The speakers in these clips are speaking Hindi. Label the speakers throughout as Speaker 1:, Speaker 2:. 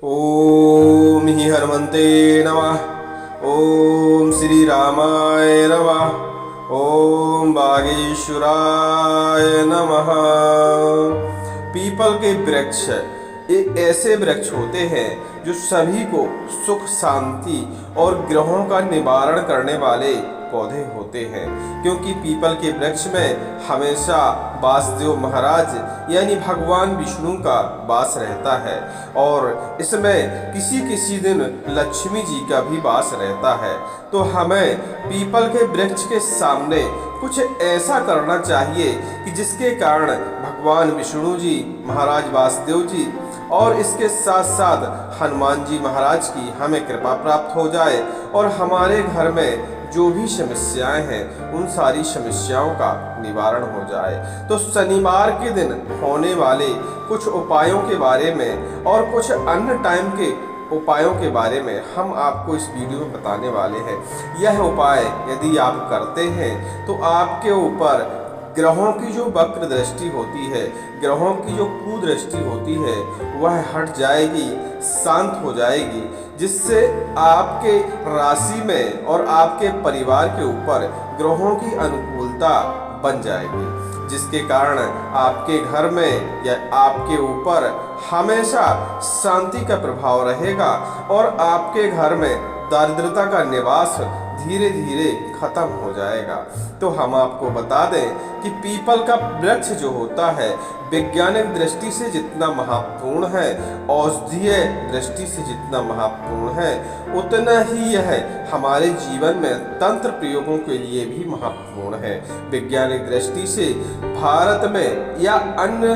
Speaker 1: ओम ही हनुमते नमः। ओम श्री रामाय नमः। ओम बागेश्वराय नमः। पीपल के वृक्ष एक ऐसे वृक्ष होते हैं जो सभी को सुख शांति और ग्रहों का निवारण करने वाले पौधे होते हैं, क्योंकि पीपल के वृक्ष में हमेशा वासुदेव महाराज यानी भगवान विष्णु का वास रहता है और इसमें किसी किसी दिन लक्ष्मी जी का भी वास रहता है। तो हमें पीपल के वृक्ष के सामने कुछ ऐसा करना चाहिए कि जिसके कारण भगवान विष्णु जी, महाराज वासुदेव जी और इसके साथ साथ हनुमान जी महाराज की हमें कृपा प्राप्त हो जाए और हमारे घर में जो भी समस्याएं हैं उन सारी समस्याओं का निवारण हो जाए। तो शनिवार के दिन होने वाले कुछ उपायों के बारे में और कुछ अन्य टाइम के उपायों के बारे में हम आपको इस वीडियो में बताने वाले हैं। यह उपाय यदि आप करते हैं तो आपके ऊपर ग्रहों की जो वक्र दृष्टि होती है, ग्रहों की जो कुदृष्टि होती है, वह हट जाएगी, शांत हो जाएगी, जिससे आपके राशि में और आपके परिवार के ऊपर ग्रहों की अनुकूलता बन जाएगी, जिसके कारण आपके घर में या आपके ऊपर हमेशा शांति का प्रभाव रहेगा और आपके घर में दारिद्रता का निवास धीरे धीरे खत्म हो जाएगा। तो हम आपको बता दें कि पीपल का वृक्ष जो होता है वैज्ञानिक दृष्टि से जितना महत्वपूर्ण है, औषधीय दृष्टि से जितना महत्वपूर्ण है, उतना ही यह हमारे जीवन में तंत्र प्रयोगों के लिए भी महत्वपूर्ण है। वैज्ञानिक दृष्टि से भारत में या अन्य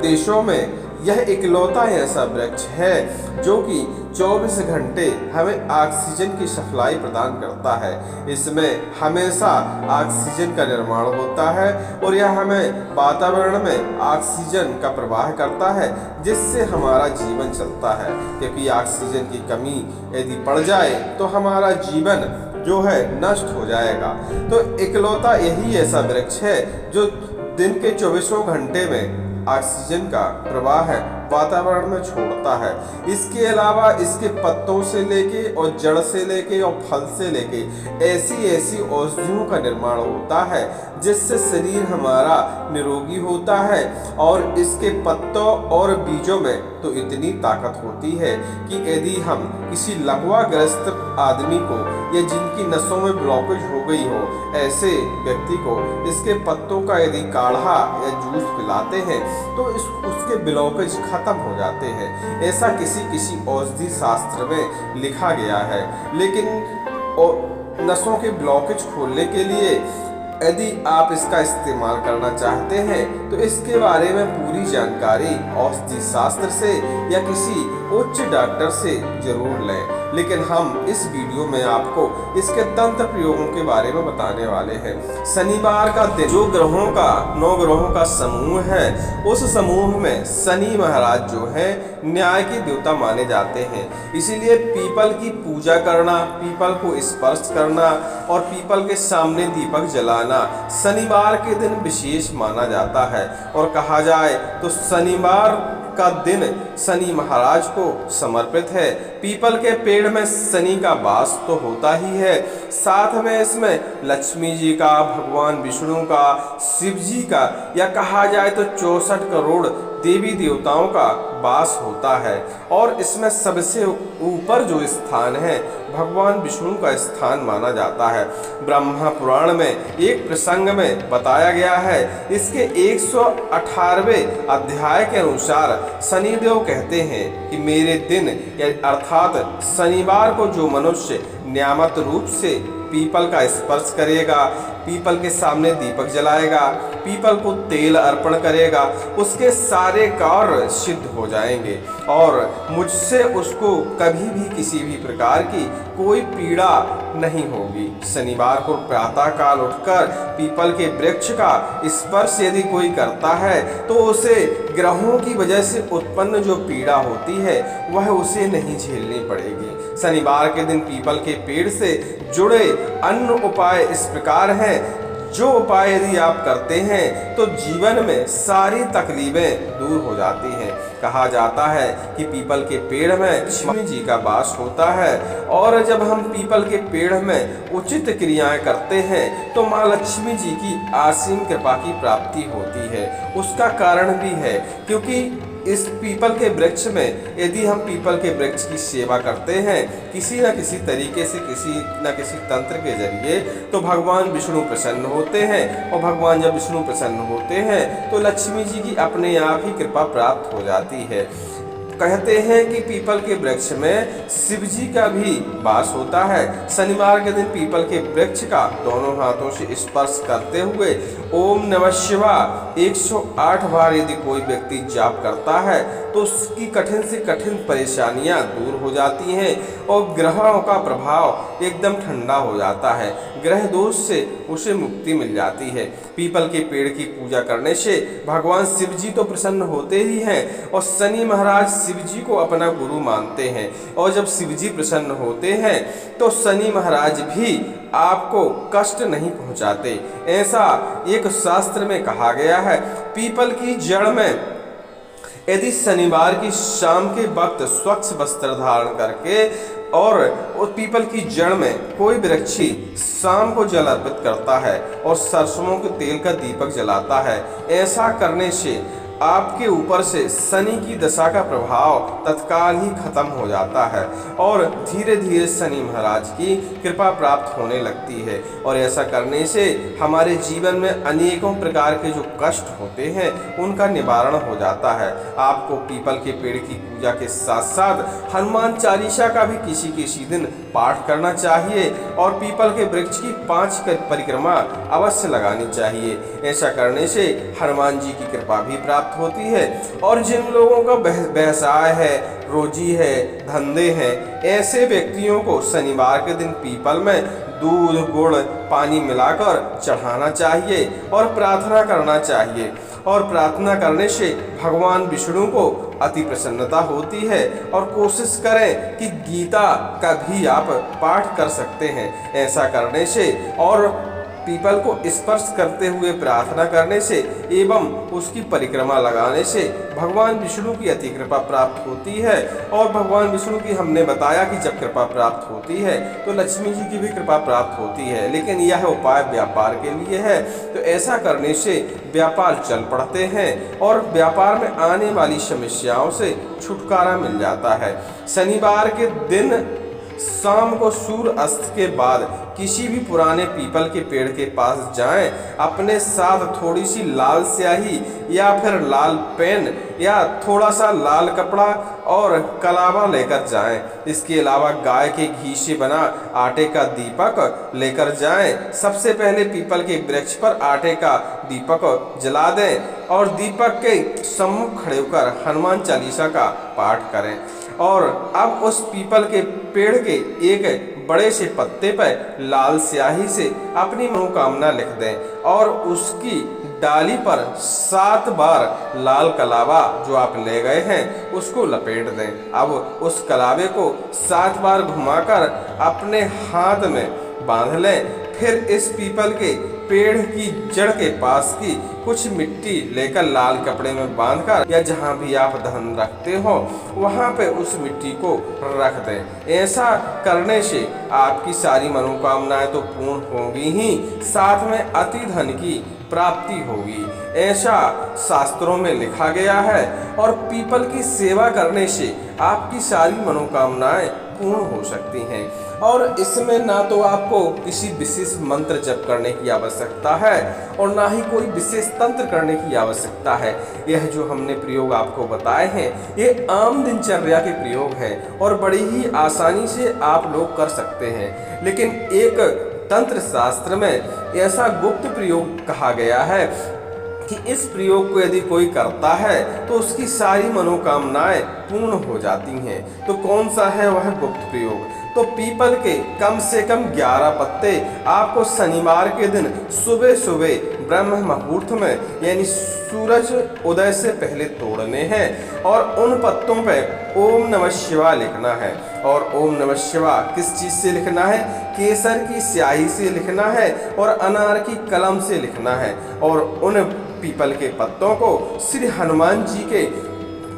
Speaker 1: देशों में यह इकलौता ऐसा वृक्ष है जो कि 24 घंटे हमें ऑक्सीजन की सप्लाई प्रदान करता है। इसमें हमेशा ऑक्सीजन का निर्माण होता है और यह हमें वातावरण में ऑक्सीजन का प्रवाह करता है, जिससे हमारा जीवन चलता है। क्योंकि ऑक्सीजन की कमी यदि पड़ जाए तो हमारा जीवन जो है नष्ट हो जाएगा। तो इकलौता यही ऐसा वृक्ष है जो दिन के 24 घंटे में ऑक्सीजन का प्रवाह वातावरण में छोड़ता है। इसके अलावा इसके पत्तों से लेके और जड़ से लेके और फल से लेके ऐसी ऐसी औषधियों का निर्माण होता है जिससे शरीर हमारा निरोगी होता है। और इसके पत्तों और बीजों में तो इतनी ताकत होती है कि यदि हम किसी लकवाग्रस्त आदमी को या जिनकी नसों में ब्लॉकेज हो गई हो, ऐसे व्यक्ति को इसके पत्तों का यदि काढ़ा या जूस पिलाते हैं तो उसके ब्लॉकेज खत्म हो जाते हैं। ऐसा किसी औषधि शास्त्र में लिखा गया है। लेकिन नसों के ब्लॉकेज खोलने के लिए यदि आप इसका इस्तेमाल करना चाहते हैं तो इसके बारे में पूरी जानकारी औषधि शास्त्र से या किसी उच्च डॉक्टर से जरूर लें। लेकिन हम इस वीडियो में आपको इसके तंत्र प्रयोगों के बारे में बताने वाले हैं। शनिवार का दिन जो ग्रहों का 9 ग्रहों का समूह है, उस समूह में शनि महाराज जो है न्याय के देवता माने जाते हैं। इसीलिए पीपल की पूजा करना, पीपल को स्पर्श करना और पीपल के सामने दीपक जलाना शनिवार के दिन विशेष माना जाता है। और कहा जाए तो शनिवार का दिन शनि महाराज को समर्पित है। पीपल के पेड़ में शनि का वास तो होता ही है, साथ में इसमें लक्ष्मी जी का, भगवान विष्णु का, शिव जी का या कहा जाए तो 64 करोड़ देवी देवताओं का वास होता है। और इसमें सबसे ऊपर जो स्थान है भगवान विष्णु का स्थान माना जाता है। ब्रह्मा पुराण में एक प्रसंग में बताया गया है, इसके 118वें अध्याय के अनुसार शनिदेव कहते हैं कि मेरे दिन अर्थात शनिवार को जो मनुष्य नियमित रूप से पीपल का स्पर्श करेगा, पीपल के सामने दीपक जलाएगा, पीपल को तेल अर्पण करेगा, उसके सारे कार्य सिद्ध हो जाएंगे और मुझसे उसको कभी भी किसी भी प्रकार की कोई पीड़ा नहीं होगी। शनिवार को प्रातः काल उठकर पीपल के वृक्ष का स्पर्श यदि कोई करता है तो उसे ग्रहों की वजह से उत्पन्न जो पीड़ा होती है वह उसे नहीं झेलनी पड़ेगी। शनिवार के दिन पीपल के पेड़ से जुड़े अन्य उपाय इस प्रकार हैं। जो उपाय यदि आप करते हैं तो जीवन में सारी तकलीफें दूर हो जाती हैं। कहा जाता है कि पीपल के पेड़ में लक्ष्मी जी का वास होता है और जब हम पीपल के पेड़ में उचित क्रियाएं करते हैं तो माँ लक्ष्मी जी की असीम कृपा की प्राप्ति होती है। उसका कारण भी है क्योंकि इस पीपल के वृक्ष में यदि हम पीपल के वृक्ष की सेवा करते हैं किसी न किसी तरीके से, किसी न किसी तंत्र के जरिए, तो भगवान विष्णु प्रसन्न होते हैं और भगवान जब विष्णु प्रसन्न होते हैं तो लक्ष्मी जी की अपने आप ही कृपा प्राप्त हो जाती है। कहते हैं कि पीपल के वृक्ष में शिव जी का भी वास होता है। शनिवार के दिन पीपल के वृक्ष का दोनों हाथों से स्पर्श करते हुए ओम नमः शिवाय 108 बार यदि कोई व्यक्ति जाप करता है तो उसकी कठिन से कठिन परेशानियां दूर हो जाती हैं और ग्रहों का प्रभाव एकदम ठंडा हो जाता है। ग्रह दोष से उसे मुक्ति मिल जाती है। पीपल के पेड़ की पूजा करने से भगवान शिव जी तो प्रसन्न होते ही हैं और शनि महाराज शिव जी को अपना गुरु मानते हैं और जब शिव जी प्रसन्न होते हैं तो शनि महाराज भी आपको कष्ट नहीं पहुंचाते। ऐसा एक शास्त्र में कहा गया है। पीपल की जड़ में यदि शनिवार की शाम के वक्त स्वच्छ वस्त्र धारण करके और उस पीपल की जड़ में कोई वृक्षी शाम को जल अर्पित करता है और सरसों के तेल का दीपक जलाता है, ऐसा करने से आपके ऊपर से शनि की दशा का प्रभाव तत्काल ही खत्म हो जाता है और धीरे धीरे शनि महाराज की कृपा प्राप्त होने लगती है। और ऐसा करने से हमारे जीवन में अनेकों प्रकार के जो कष्ट होते हैं उनका निवारण हो जाता है। आपको पीपल के पेड़ की पूजा के साथ साथ हनुमान चालीसा का भी किसी दिन पाठ करना चाहिए और पीपल के वृक्ष की 5 परिक्रमा अवश्य लगानी चाहिए। ऐसा करने से हनुमान जी की कृपा भी प्राप्त होती है। और जिन लोगों का व्यवसाय है, रोजी है, धंधे हैं, ऐसे व्यक्तियों को शनिवार के दिन पीपल में दूध गुड़ पानी मिलाकर चढ़ाना चाहिए और प्रार्थना करना चाहिए। और प्रार्थना करने से भगवान विष्णु को अति प्रसन्नता होती है। और कोशिश करें कि गीता का भी आप पाठ कर सकते हैं। ऐसा करने से और पीपल को स्पर्श करते हुए प्रार्थना करने से एवं उसकी परिक्रमा लगाने से भगवान विष्णु की अति कृपा प्राप्त होती है। और भगवान विष्णु की हमने बताया कि जब कृपा प्राप्त होती है तो लक्ष्मी जी की भी कृपा प्राप्त होती है, लेकिन यह उपाय व्यापार के लिए है। तो ऐसा करने से व्यापार चल पड़ते हैं और व्यापार में आने वाली समस्याओं से छुटकारा मिल जाता है। शनिवार के दिन शाम को सूर्य अस्त के बाद किसी भी पुराने पीपल के पेड़ के पास जाएं, अपने साथ थोड़ी सी लाल स्याही या फिर लाल पेन या थोड़ा सा लाल कपड़ा और कलावा लेकर जाएं। इसके अलावा गाय के घी से बना आटे का दीपक लेकर जाएं। सबसे पहले पीपल के वृक्ष पर आटे का दीपक जला दें और दीपक के सम्मुख खड़े होकर हनुमान चालीसा का पाठ करें। और अब उस पीपल के पेड़ के एक बड़े से पत्ते पर लाल स्याही से अपनी मनोकामना लिख दें और उसकी डाली पर 7 बार लाल कलावा जो आप ले गए हैं उसको लपेट दें। अब उस कलावे को 7 बार घुमाकर अपने हाथ में बांध लें। फिर इस पीपल के पेड़ की जड़ के पास की कुछ मिट्टी लेकर लाल कपड़े में बांधकर या जहां भी आप धन रखते हो वहां पे उस मिट्टी को रख दें। ऐसा करने से आपकी सारी मनोकामनाएं तो पूर्ण होंगी ही, साथ में अति धन की प्राप्ति होगी, ऐसा शास्त्रों में लिखा गया है। और पीपल की सेवा करने से आपकी सारी मनोकामनाएं पूर्ण हो सकती हैं। और इसमें ना तो आपको किसी विशेष मंत्र जप करने की आवश्यकता है और ना ही कोई विशेष तंत्र करने की आवश्यकता है। यह जो हमने प्रयोग आपको बताए हैं ये आम दिनचर्या के प्रयोग हैं और बड़ी ही आसानी से आप लोग कर सकते हैं। लेकिन एक तंत्र शास्त्र में ऐसा गुप्त प्रयोग कहा गया है कि इस प्रयोग को यदि कोई करता है तो उसकी सारी मनोकामनाएं पूर्ण हो जाती हैं। तो कौन सा है वह गुप्त प्रयोग? तो पीपल के कम से कम 11 पत्ते आपको शनिवार के दिन सुबह सुबह ब्रह्म मुहूर्त में यानी सूरज उदय से पहले तोड़ने हैं और उन पत्तों पे ओम नमः शिवाय लिखना है। और ओम नमः शिवाय किस चीज़ से लिखना है? केसर की स्याही से लिखना है और अनार की कलम से लिखना है। और उन पीपल के पत्तों को श्री हनुमान जी के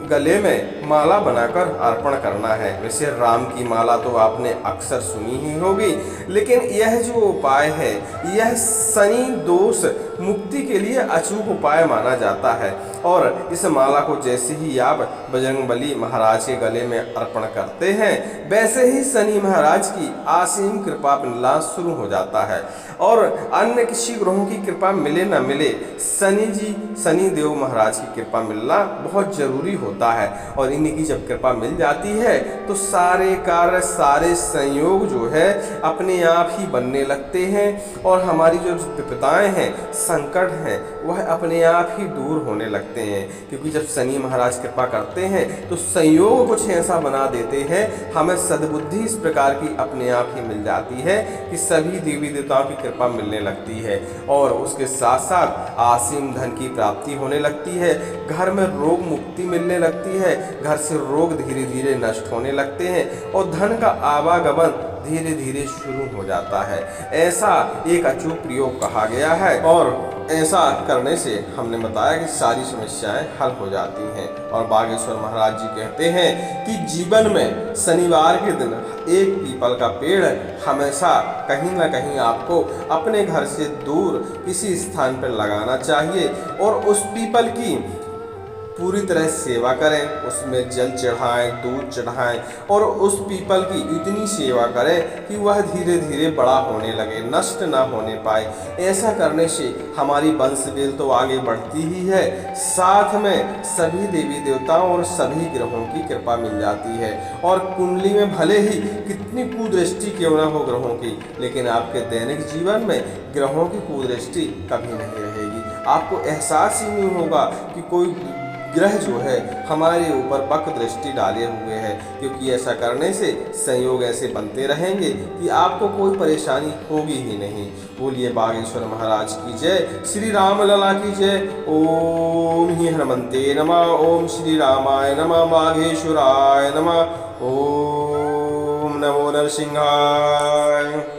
Speaker 1: गले में माला बनाकर अर्पण करना है। वैसे राम की माला तो आपने अक्सर सुनी ही होगी, लेकिन यह जो उपाय है यह शनि दोष मुक्ति के लिए अचूक उपाय माना जाता है। और इस माला को जैसे ही आप बजरंगबली महाराज के गले में अर्पण करते हैं वैसे ही शनि महाराज की असीम कृपा मिलना शुरू हो जाता है। और अन्य किसी ग्रहों की कृपा मिले न मिले, शनि देव महाराज की कृपा मिलना बहुत जरूरी होता है। और इनकी जब कृपा मिल जाती है तो सारे कार्य सारे संयोग जो है अपने आप ही बनने लगते हैं और हमारी जो विपदाएं हैं संकट हैं वह अपने आप ही दूर होने लगते हैं। क्योंकि जब शनि महाराज कृपा करते हैं तो संयोग कुछ ऐसा बना देते हैं, हमें सद्बुद्धि इस प्रकार की अपने आप ही मिल जाती है कि सभी देवी देवताओं की कृपा मिलने लगती है। और उसके साथ साथ असीम धन की प्राप्ति होने लगती है, घर में रोग मुक्ति मिलने लगती है, घर से रोग धीरे धीरे नष्ट होने लगते हैं और धन का आवागमन धीरे धीरे शुरू हो जाता है। ऐसा एक अचूक प्रयोग कहा गया है और ऐसा करने से हमने बताया कि सारी समस्याएं हल हो जाती हैं। और बागेश्वर महाराज जी कहते हैं कि जीवन में शनिवार के दिन एक पीपल का पेड़ हमेशा कहीं ना कहीं आपको अपने घर से दूर किसी स्थान पर लगाना चाहिए और उस पीपल की पूरी तरह सेवा करें, उसमें जल चढ़ाएं, दूध चढ़ाएं और उस पीपल की इतनी सेवा करें कि वह धीरे धीरे बड़ा होने लगे, नष्ट ना होने पाए। ऐसा करने से हमारी वंशवेल तो आगे बढ़ती ही है, साथ में सभी देवी देवताओं और सभी ग्रहों की कृपा मिल जाती है। और कुंडली में भले ही कितनी कुदृष्टि क्यों ना हो ग्रहों की, लेकिन आपके दैनिक जीवन में ग्रहों की कुदृष्टि कभी नहीं रहेगी। आपको एहसास ही नहीं होगा कि कोई ग्रह जो है हमारे ऊपर वक दृष्टि डाले हुए हैं, क्योंकि ऐसा करने से संयोग ऐसे बनते रहेंगे कि आपको कोई परेशानी होगी ही नहीं। बोलिए बागेश्वर महाराज की जय, श्री राम लला की जय। ओम ही हनुमंते नमः, ओम श्री रामाय नमः, बागेश्वराय नमः, ओम नमो नरसिंहाय।